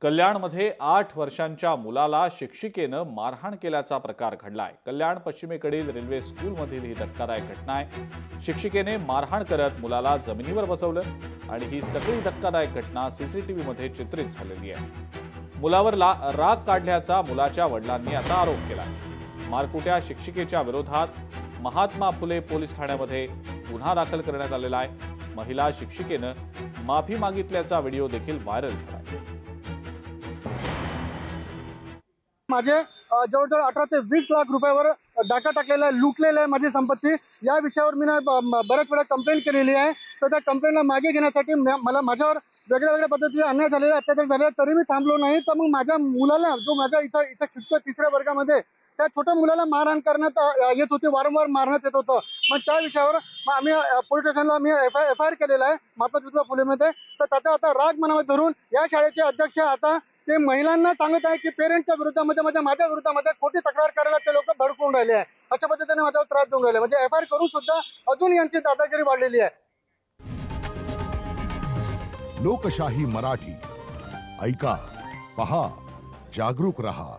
कल्याणमध्ये 8 वर्षांच्या मुलाला शिक्षिकेनं मारहाण केल्याचा प्रकार घडलाय। कल्याण पश्चिमेकडील रेल्वे स्कूलमधील ही धक्कादायक घटना आहे। शिक्षिकेने मारहाण करत मुलाला जमिनीवर बसवलं आणि ही सगळी धक्कादायक घटना सीसीटीव्ही मध्ये चित्रित झालेली आहे। मुलावर राग काढल्याचा मुलाच्या वडिलांनी आता आरोप केलाय। मारकुट्या शिक्षिकेच्या विरोधात महात्मा फुले पोलीस ठाण्यामध्ये गुन्हा दाखल करण्यात आलेला आहे। महिला शिक्षिकेनं माफी मागितल्याचा व्हिडिओ देखील व्हायरल झालाय। माझे जवळजवळ 18 ते 20 लाख रुपयावर डाका टाकलेला आहे, लुटलेला आहे माझी संपत्ती। या विषयावर मी बऱ्याच वेळा कंप्लेंट केलेली आहे। तर त्या कंप्लेंटला मागे घेण्यासाठी मला माझ्यावर वेगळ्या पद्धतीने अन्याय झालेला, अत्याचार झाले, तरी मी थांबलो नाही। तर मग माझ्या मुलाला, जो माझ्या इथं शिकतो 3ऱ्या वर्गामध्ये, त्या छोट्या मुलाला मारहाण करण्यात येत होती, वारंवार मारण्यात येत होतं। मग त्या विषयावर आम्ही पोलीस स्टेशनला FIR केलेला आहे महात्मा ज्योतिबा फुलेमध्ये। तर त्याचा आता राग मनामध्ये धरून या शाळेचे अध्यक्ष आता ते महिलांना सांगत आहे की पेरेंट्सच्या विरोधामध्ये, म्हणजे माझ्या विरोधामध्ये खोटी तक्रार करायला ते लोक भडकवून राहिले आहे। अशा पद्धतीने माझ्यावर त्रास देऊन राहिले, म्हणजे FIR करून सुद्धा अजून यांची दादागिरी वाढलेली आहे। लोकशाही मराठी ऐका, पहा, जागरूक रहा।